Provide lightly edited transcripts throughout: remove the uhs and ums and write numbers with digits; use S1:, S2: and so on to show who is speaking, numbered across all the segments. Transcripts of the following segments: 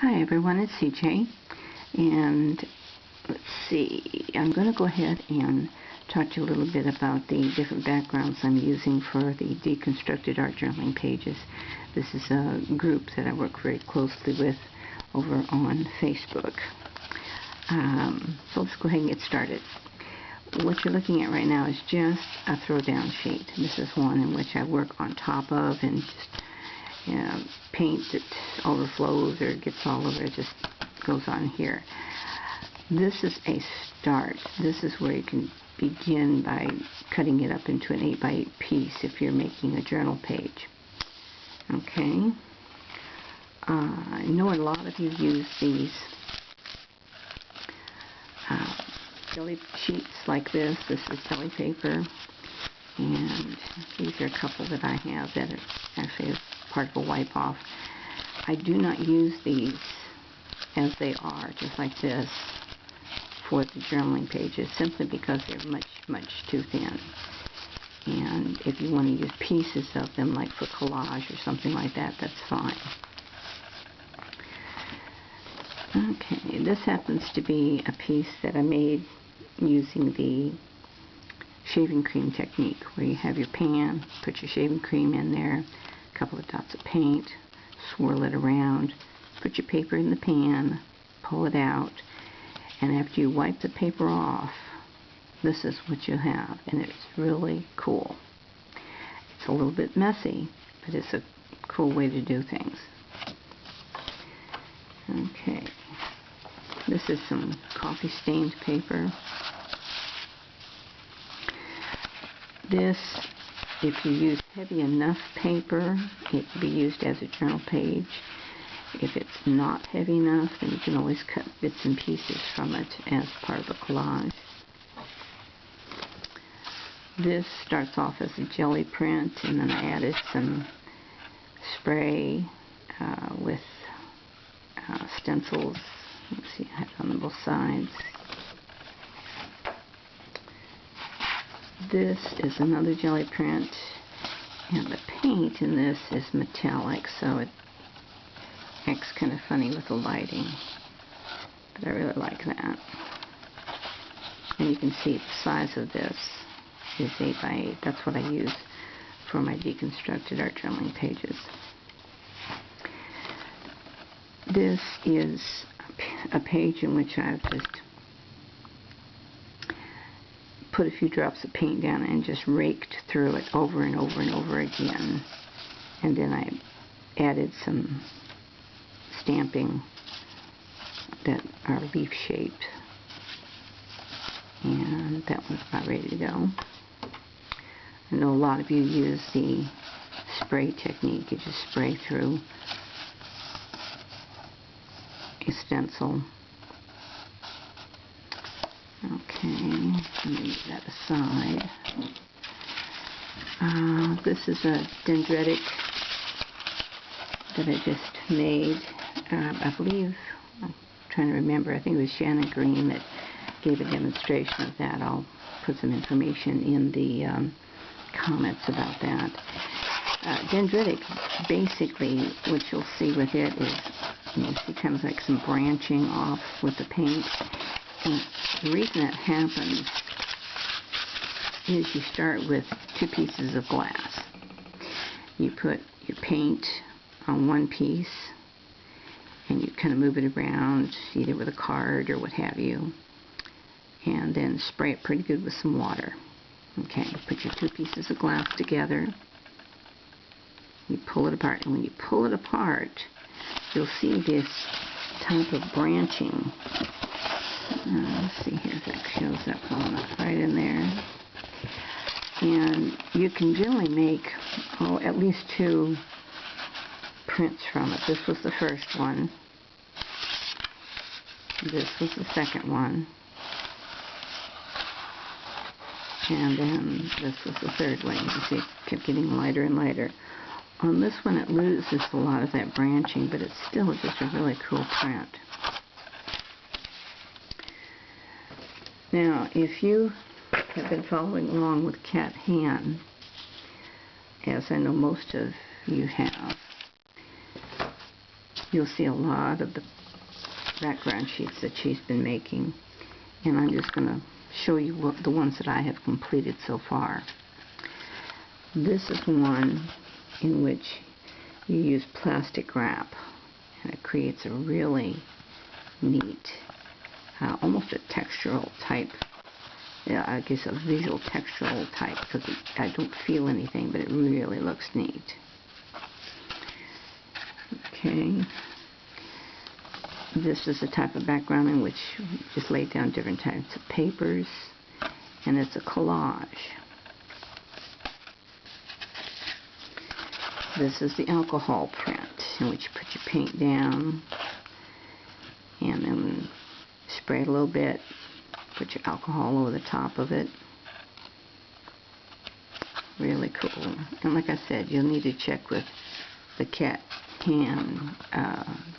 S1: Hi everyone, it's CJ, and let's see, I'm going to go ahead and talk to you a little bit about the different backgrounds I'm using for the Deconstructed Art Journaling pages. This is a group that I work very closely with over on Facebook. So let's go ahead and get started. What you're looking at right now is just a throwdown sheet. This is one in which I work on top of and just paint that overflows or gets all over it just goes on here. This is a start. This is where you can begin by cutting it up into an 8x8 piece if you're making a journal page. Okay. I know a lot of you use these jelly sheets like this. This is jelly paper, and these are a couple that I have that are actually part of a wipe off. I do not use these as they are, just like this, for the journaling pages, simply because they're much too thin. And if you want to use pieces of them, like for collage or something like that, that's fine. Okay, this happens to be a piece that I made using the shaving cream technique, where you have your pan, put your shaving cream in there, a couple of dots of paint, swirl it around, put your paper in the pan, pull it out, and after you wipe the paper off, this is what you have, and it's really cool. It's a little bit messy, but it's a cool way to do things. Okay, this is some coffee stained paper. This, if you use heavy enough paper, it can be used as a journal page. If it's not heavy enough, then you can always cut bits and pieces from it as part of a collage. This starts off as a jelly print, and then I added some spray with stencils. Let's see, I have it on both sides. This is another jelly print, and the paint in this is metallic, so it acts kind of funny with the lighting, but I really like that. And you can see the size of this is 8x8. That's what I use for my Deconstructed Art Journaling pages. This is a page in which I've just put a few drops of paint down and just raked through it over and over and over again. And then I added some stamping that are leaf shaped. And that one's about ready to go. I know a lot of you use the spray technique. You just spray through a stencil. Okay, leave that aside. This is a Dendritic that I just made. I believe, I'm trying to remember, I think it was Shannon Green that gave a demonstration of that. I'll put some information in the comments about that. Dendritic, basically, what you'll see with it is, you see kind of like some branching off with the paint. And the reason that happens is you start with two pieces of glass. You put your paint on one piece, and you kind of move it around, either with a card or what have you, and then spray it pretty good with some water. Okay, put your two pieces of glass together, you pull it apart, and when you pull it apart, you'll see this type of branching. Let's see here if that shows up on right in there. And you can generally make, at least two prints from it. This was the first one. This was the second one. And then this was the third one. You can see it kept getting lighter and lighter. On this one it loses a lot of that branching, but it's still just a really cool print. Now, if you have been following along with Cat Han, as I know most of you have, you'll see a lot of the background sheets that she's been making, and I'm just going to show you the ones that I have completed so far. This is one in which you use plastic wrap, and it creates a really neat, almost a textural type, I guess a visual textural type, because I don't feel anything, but it really looks neat. Okay. This is the type of background in which you just lay down different types of papers, and it's a collage. This is the alcohol print, in which you put your paint down, and then spray it a little bit, put your alcohol over the top of it. Really cool. And like I said, you'll need to check with the Cat Hand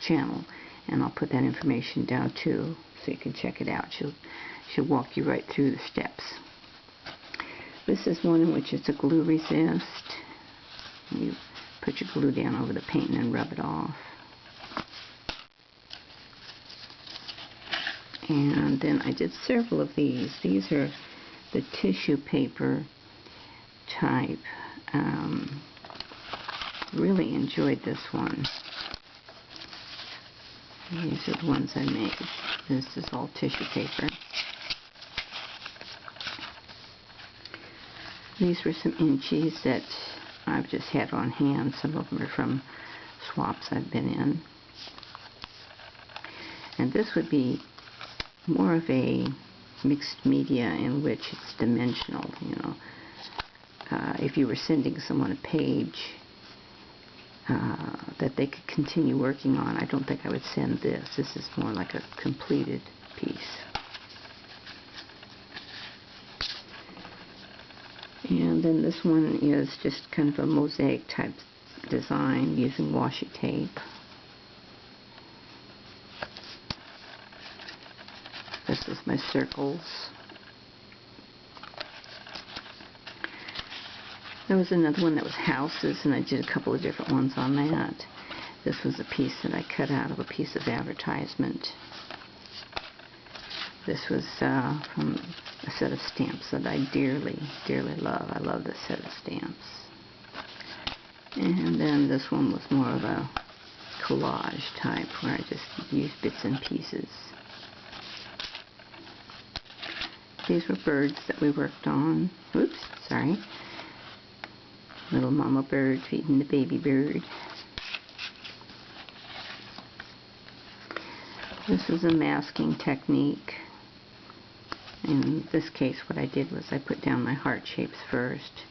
S1: channel, and I'll put that information down too, so you can check it out. She'll walk you right through the steps. This is one in which it's a glue resist. You put your glue down over the paint and then rub it off. And then I did several of these. These are the tissue paper type. Really enjoyed this one. These are the ones I made. This is all tissue paper. These were some inchies that I've just had on hand. Some of them are from swaps I've been in. And this would be more of a mixed media in which it's dimensional, you know. If you were sending someone a page that they could continue working on, I don't think I would send this. This is more like a completed piece. And then this one is just kind of a mosaic type design using washi tape. This is my circles. There was another one that was houses, and I did a couple of different ones on that. This was a piece that I cut out of a piece of advertisement. This was from a set of stamps that I dearly, dearly love. I love this set of stamps. And then this one was more of a collage type, where I just used bits and pieces. These were birds that we worked on. Oops, sorry. Little mama bird feeding the baby bird. This is a masking technique. In this case, what I did was I put down my heart shapes first,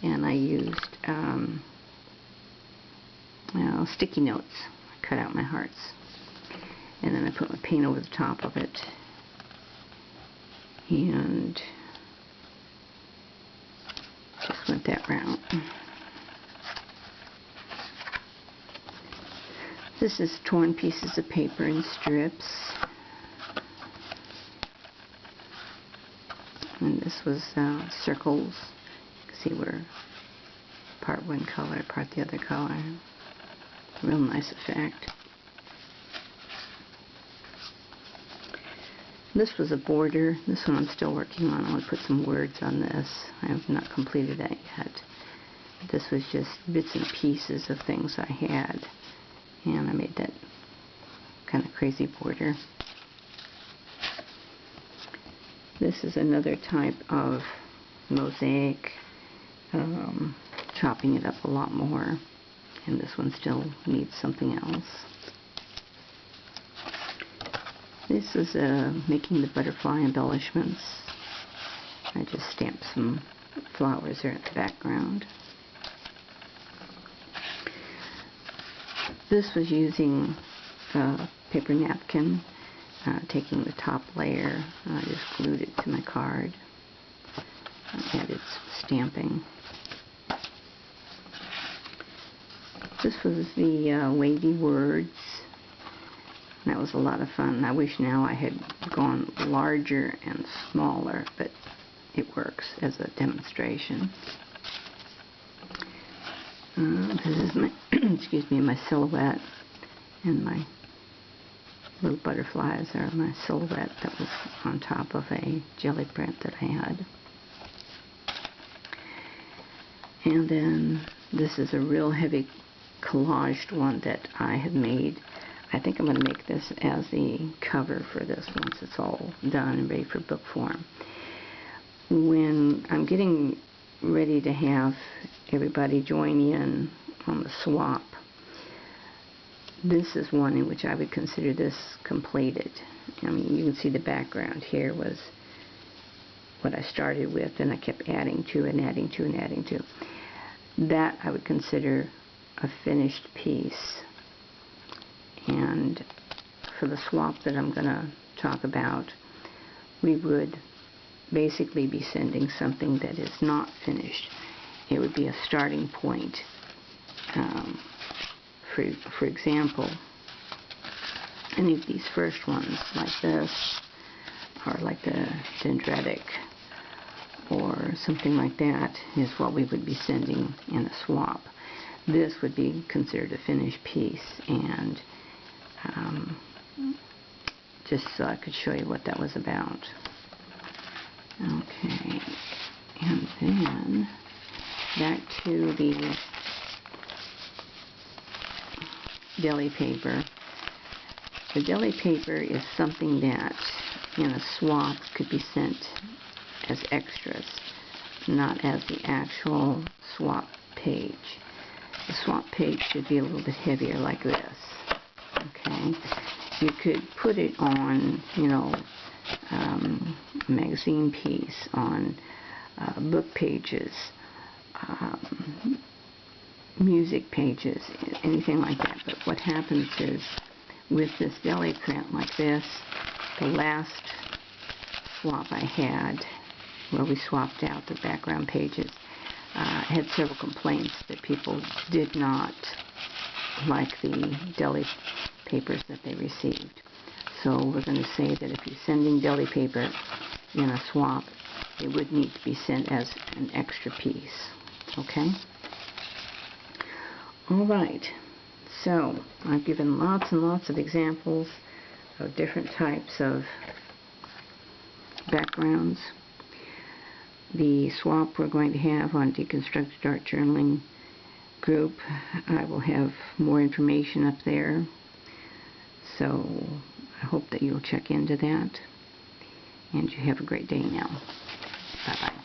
S1: and I used sticky notes. I cut out my hearts, and then I put my paint over the top of it, and just went that route. This is torn pieces of paper in strips. And this was circles. You can see where part one color, part the other color. Real nice effect. This was a border. This one I'm still working on. I want to put some words on this. I have not completed that yet. This was just bits and pieces of things I had, and I made that kind of crazy border. This is another type of mosaic, chopping it up a lot more, and this one still needs something else. This is making the butterfly embellishments. I just stamped some flowers there at the background. This was using a paper napkin, taking the top layer, I just glued it to my card. Added stamping. This was the wavy words. That was a lot of fun. I wish now I had gone larger and smaller, but it works as a demonstration. This is my, excuse me, my silhouette. And my little butterflies are my silhouette that was on top of a jelly print that I had. And then this is a real heavy collaged one that I have made. I think I'm going to make this as the cover for this once it's all done and ready for book form. When I'm getting ready to have everybody join in on the swap, this is one in which I would consider this completed. I mean, you can see the background here was what I started with, and I kept adding to and adding to and adding to. That I would consider a finished piece. And for the swap that I'm going to talk about, we would basically be sending something that is not finished. It would be a starting point. For example, any of these first ones, like this, or like the Dendritic, or something like that, is what we would be sending in a swap. This would be considered a finished piece, and just so I could show you what that was about. Okay, and then back to the deli paper. The deli paper is something that in a swap could be sent as extras, not as the actual swap page. The swap page should be a little bit heavier like this. Okay, you could put it on, you know, a magazine piece, on book pages, music pages, anything like that. But what happens is, with this deli print like this, the last swap I had, where we swapped out the background pages, had several complaints that people did not like the deli papers that they received. So we're going to say that if you're sending deli paper in a swap, it would need to be sent as an extra piece. Okay? Alright, so I've given lots and lots of examples of different types of backgrounds. The swap we're going to have on Deconstructed Art Journaling group, I will have more information up there, so I hope that you'll check into that, and you have a great day now. Bye-bye.